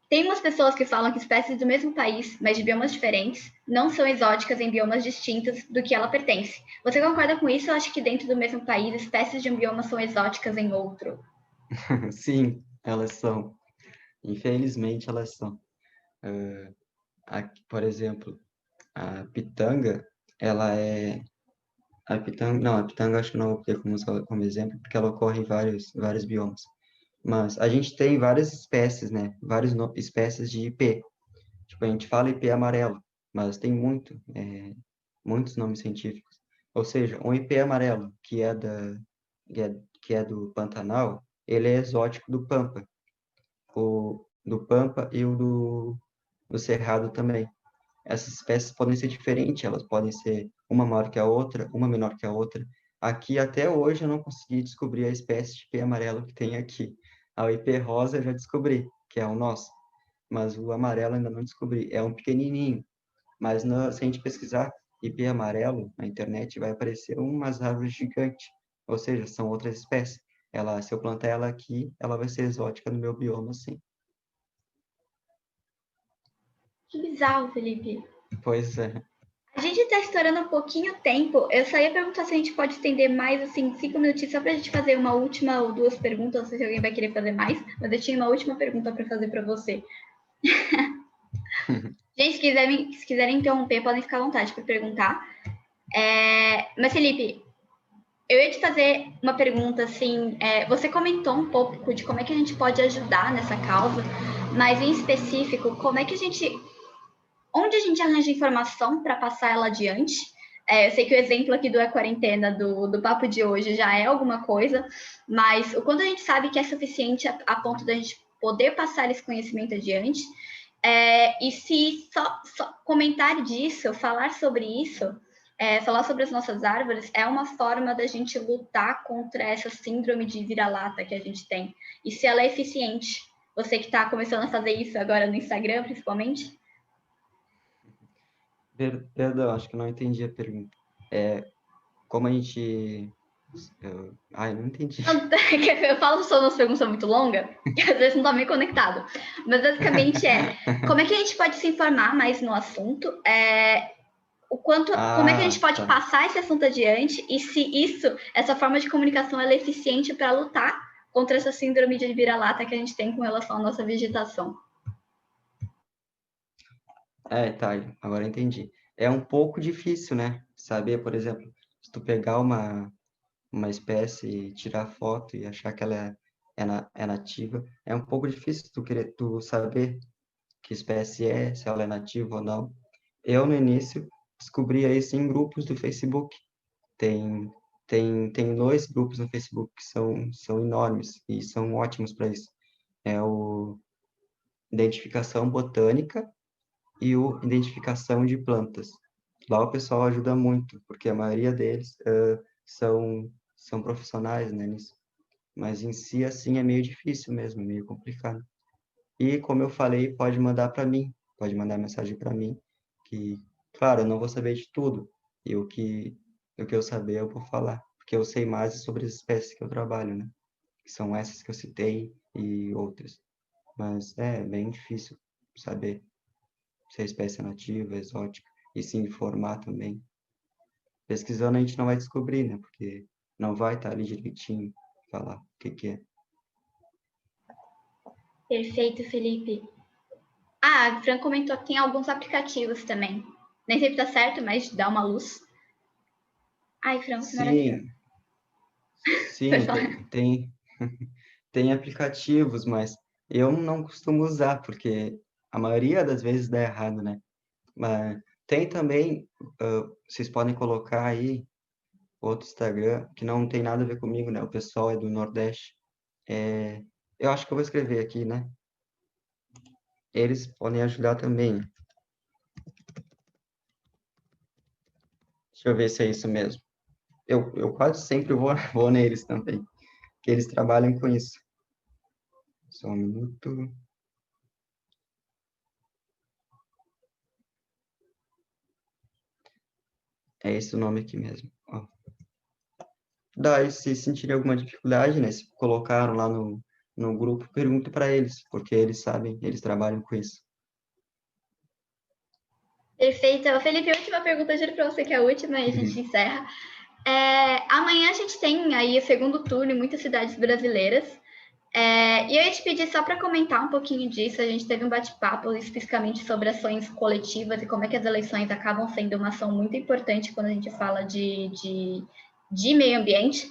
Tem umas pessoas que falam que espécies do mesmo país, mas de biomas diferentes, não são exóticas em biomas distintos do que ela pertence. Você concorda com isso? Eu acho que dentro do mesmo país, espécies de um bioma são exóticas em outro. Sim, elas são. Infelizmente, elas são. Aqui, por exemplo, a pitanga, ela é. A pitanga acho que não vou ter como exemplo, porque ela ocorre em vários biomas. Mas a gente tem várias espécies, né? Espécies de IP. Tipo, a gente fala IP amarelo, mas tem muitos nomes científicos. Ou seja, um IP amarelo, que é do Pantanal, ele é exótico do Pampa. O do Pampa e do Cerrado também. Essas espécies podem ser diferentes, elas podem ser uma maior que a outra, uma menor que a outra. Aqui, até hoje, eu não consegui descobrir a espécie de IP amarelo que tem aqui. A IP rosa eu já descobri, que é o nosso, mas o amarelo ainda não descobri. É um pequenininho, mas se a gente pesquisar IP amarelo na internet, vai aparecer umas árvores gigantes, ou seja, são outras espécies. Se eu plantar ela aqui, ela vai ser exótica no meu bioma, sim. Que bizarro, Felipe. Pois é. A gente está estourando um pouquinho o tempo. Eu só ia perguntar se a gente pode estender mais, assim, 5 minutinhos, só para a gente fazer uma última ou duas perguntas. Não sei se alguém vai querer fazer mais, mas eu tinha uma última pergunta para fazer para você. Gente, se quiserem interromper, podem ficar à vontade para perguntar. Mas, Felipe, eu ia te fazer uma pergunta, assim, você comentou um pouco de como é que a gente pode ajudar nessa causa, mas em específico, onde a gente arranja informação para passar ela adiante? Eu sei que o exemplo aqui do E-Quarentena, do papo de hoje, já é alguma coisa, mas o quanto a gente sabe que é suficiente a ponto da gente poder passar esse conhecimento adiante, e se só comentar disso, falar sobre isso, falar sobre as nossas árvores, é uma forma da gente lutar contra essa síndrome de vira-lata que a gente tem. E se ela é eficiente, você que está começando a fazer isso agora no Instagram, principalmente, Perdão, acho que não entendi a pergunta. Como a gente. Ai, não entendi. eu falo só umas perguntas muito longas, que às vezes não está meio conectado. Mas basicamente como é que a gente pode se informar mais no assunto? Como é que a gente Ah, pode tá. passar esse assunto adiante e se essa forma de comunicação é eficiente para lutar contra essa síndrome de vira-lata que a gente tem com relação à nossa vegetação. Tá, agora entendi. é um pouco difícil, né? Saber, por exemplo, se tu pegar uma espécie e tirar foto e achar que ela é nativa, é um pouco difícil tu saber que espécie é, se ela é nativa ou não. Eu, no início, descobria isso em grupos do Facebook. Tem, tem dois grupos no Facebook que são enormes e são ótimos para isso. É o Identificação Botânica e o Identificação de Plantas. Lá o pessoal ajuda muito, porque a maioria deles são profissionais, né, nisso. Mas em si, assim, é meio difícil mesmo, meio complicado. E, como eu falei, pode mandar para mim, pode mandar mensagem para mim, que, claro, eu não vou saber de tudo, e o que eu saber eu vou falar, porque eu sei mais sobre as espécies que eu trabalho, né? Que são essas que eu citei e outras. Mas é bem difícil saber se a espécie é nativa, exótica, e se informar também. Pesquisando a gente não vai descobrir, né? Porque não vai estar ali direitinho falar o que é. Perfeito, Felipe. Ah, a Fran comentou que tem alguns aplicativos também. Nem sempre tá certo, mas dá uma luz. Ai, Fran, você é maravilhoso. Sim, Pode sim, falar. tem aplicativos, mas eu não costumo usar, porque a maioria das vezes dá errado, né? Mas tem também, vocês podem colocar aí outro Instagram, que não tem nada a ver comigo, né? O pessoal é do Nordeste. Eu acho que eu vou escrever aqui, né? Eles podem ajudar também. Deixa eu ver se é isso mesmo. Eu quase sempre vou neles também, que eles trabalham com isso. Só um minuto. É esse o nome aqui mesmo. Ó. Daí, se sentirem alguma dificuldade, né? Se colocaram lá no grupo, pergunta para eles, porque eles sabem, eles trabalham com isso. Perfeito. Felipe, a última pergunta, juro para você que é a última e a gente encerra. Amanhã a gente tem aí o segundo turno em muitas cidades brasileiras. E eu ia te pedir só para comentar um pouquinho disso. A gente teve um bate-papo especificamente sobre ações coletivas e como é que as eleições acabam sendo uma ação muito importante quando a gente fala de meio ambiente.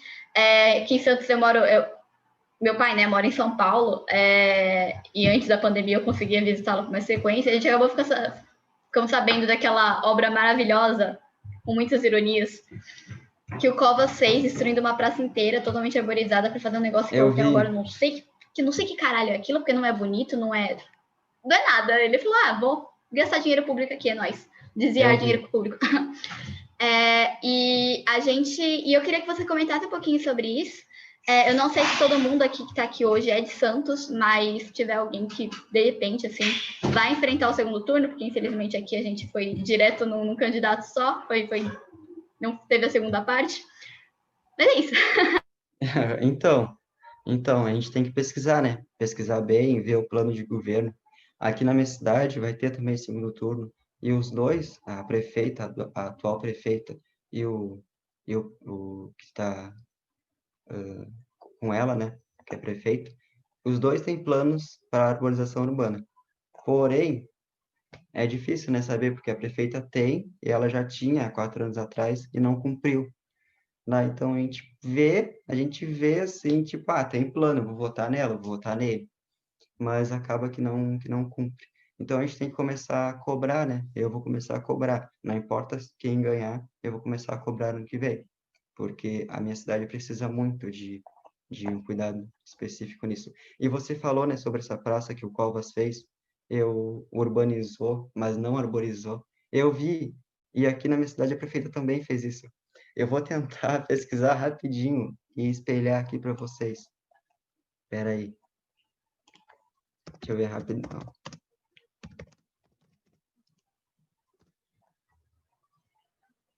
Aqui em Santos meu pai, né, mora em São Paulo, e antes da pandemia eu conseguia visitá-lo com mais frequência. A gente acabou ficando sabendo daquela obra maravilhosa, com muitas ironias, que o Covas fez, destruindo uma praça inteira, totalmente arborizada, para fazer um negócio que Eu eu agora vi, não sei que caralho é aquilo, porque não é bonito, não é nada. Ele falou, vou gastar dinheiro público aqui, é nóis. Desviar eu dinheiro vi. público. E eu queria que você comentasse um pouquinho sobre isso. Eu não sei se todo mundo aqui que está aqui hoje é de Santos, mas se tiver alguém que, de repente, assim, vai enfrentar o segundo turno, porque infelizmente aqui a gente foi direto num candidato só, não teve a segunda parte. Mas é isso. Então, a gente tem que pesquisar, né? Pesquisar bem, ver o plano de governo. Aqui na minha cidade vai ter também segundo turno. E os dois, a prefeita, a atual prefeita e o que está com ela, né? Que é prefeito, os dois têm planos para a arborização urbana. Porém, é difícil, né, saber, porque a prefeita tem, e ela já tinha há 4 anos atrás e não cumpriu. Né? Então a gente vê assim, tipo, tem plano, vou votar nela, vou votar nele, mas acaba que não cumpre. Então a gente tem que começar a cobrar, né? Eu vou começar a cobrar, não importa quem ganhar, eu vou começar a cobrar no que vem, porque a minha cidade precisa muito de um cuidado específico nisso. E você falou, né, sobre essa praça que o Covas fez, eu urbanizou, mas não arborizou. Eu vi, e aqui na minha cidade a prefeita também fez isso. Eu vou tentar pesquisar rapidinho e espelhar aqui para vocês. Espera aí. Deixa eu ver rapidinho.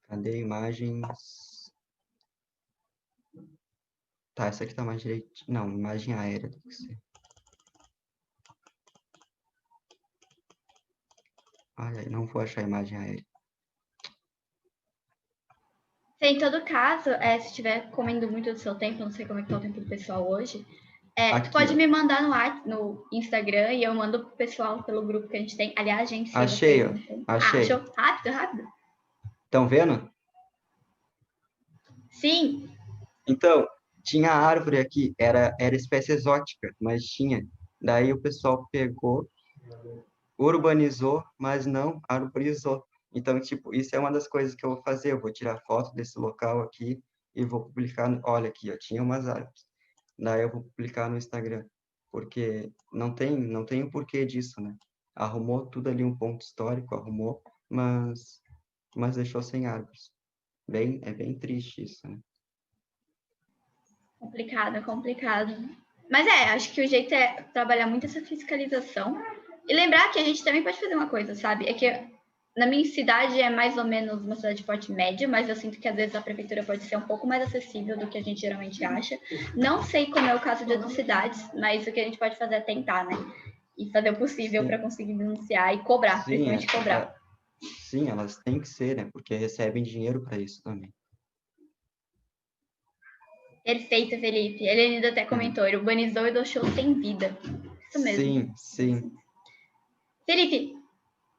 Cadê imagens? Tá, essa aqui tá mais direito. Não, imagem aérea tem que ser. Ai, não vou achar a imagem aérea. Em todo caso, se estiver comendo muito do seu tempo, não sei como é que tá o tempo do pessoal hoje, tu Aqui, pode ó. me mandar no Instagram e eu mando pro pessoal pelo grupo que a gente tem. Aliás, gente, se Achei, vocês ó. não têm. Achou? Achei. Rápido, rápido. Estão vendo? Sim, Então, tinha árvore aqui, era espécie exótica, mas tinha. Daí o pessoal pegou, urbanizou, mas não arborizou. Então, tipo, isso é uma das coisas que eu vou fazer. Eu vou tirar foto desse local aqui e vou publicar. Olha aqui, ó, tinha umas árvores. Daí eu vou publicar no Instagram, porque não tem o porquê disso, né? Arrumou tudo ali um ponto histórico, arrumou, mas deixou sem árvores. É bem triste isso, né? complicado, complicado. Mas acho que o jeito é trabalhar muito essa fiscalização. E lembrar que a gente também pode fazer uma coisa, sabe? É que na minha cidade é mais ou menos uma cidade de porte médio, mas eu sinto que às vezes a prefeitura pode ser um pouco mais acessível do que a gente geralmente acha. Não sei como é o caso de outras cidades, mas o que a gente pode fazer é tentar, né? E fazer o possível para Sim, conseguir denunciar e cobrar, sim, principalmente cobrar. sim, elas têm que ser, né? Porque recebem dinheiro para isso também. Perfeito, Felipe. Ele ainda até Uhum. comentou, urbanizou e deixou sem vida. Isso mesmo. Sim, sim. Felipe,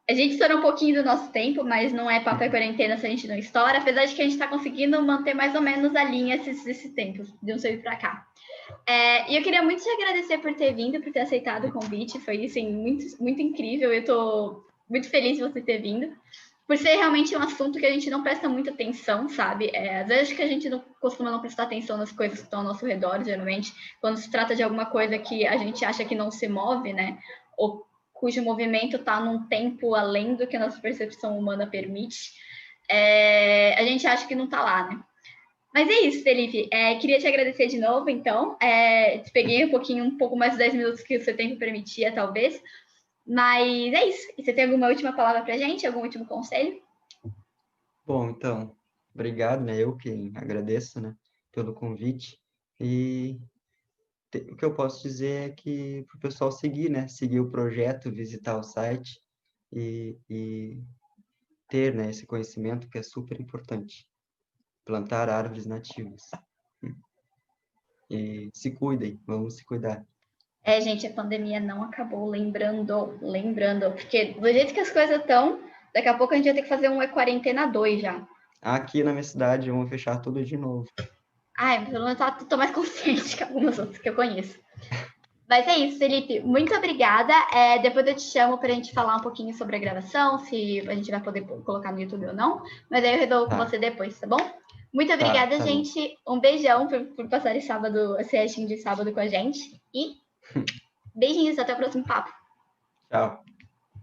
a gente estourou um pouquinho do nosso tempo, mas não é papo é quarentena se a gente não estoura, apesar de que a gente está conseguindo manter mais ou menos a linha esses tempos, de um tempo para cá. E eu queria muito te agradecer por ter vindo, por ter aceitado o convite, foi assim, muito, muito incrível, eu estou muito feliz de você ter vindo, por ser realmente um assunto que a gente não presta muita atenção, sabe? Às vezes que a gente não costuma não prestar atenção nas coisas que estão ao nosso redor, geralmente, quando se trata de alguma coisa que a gente acha que não se move, né? Ou cujo movimento está num tempo além do que a nossa percepção humana permite, a gente acha que não está lá, né? Mas é isso, Felipe. Queria te agradecer de novo, então. Te peguei um pouco mais de 10 minutos que o seu tempo permitia, talvez. Mas é isso. E você tem alguma última palavra para a gente? Algum último conselho? Bom, então, obrigado, né? Eu que agradeço, né, pelo convite. E o que eu posso dizer é que para o pessoal seguir, né? Seguir o projeto, visitar o site e ter, né, esse conhecimento que é super importante. Plantar árvores nativas. E se cuidem, vamos se cuidar. Gente, a pandemia não acabou, lembrando, porque do jeito que as coisas estão, daqui a pouco a gente vai ter que fazer um quarentena 2 já. Aqui na minha cidade vamos fechar tudo de novo. Ai, pelo menos eu tô mais consciente que algumas outras que eu conheço. Mas é isso, Felipe. Muito obrigada. Depois eu te chamo para a gente falar um pouquinho sobre a gravação, se a gente vai poder colocar no YouTube ou não. Mas aí eu resolvo com Tá, você depois, tá bom? Muito obrigada, tá bom. gente. Um beijão por passar esse restinho de sábado com a gente. E beijinhos, até o próximo papo. Tchau.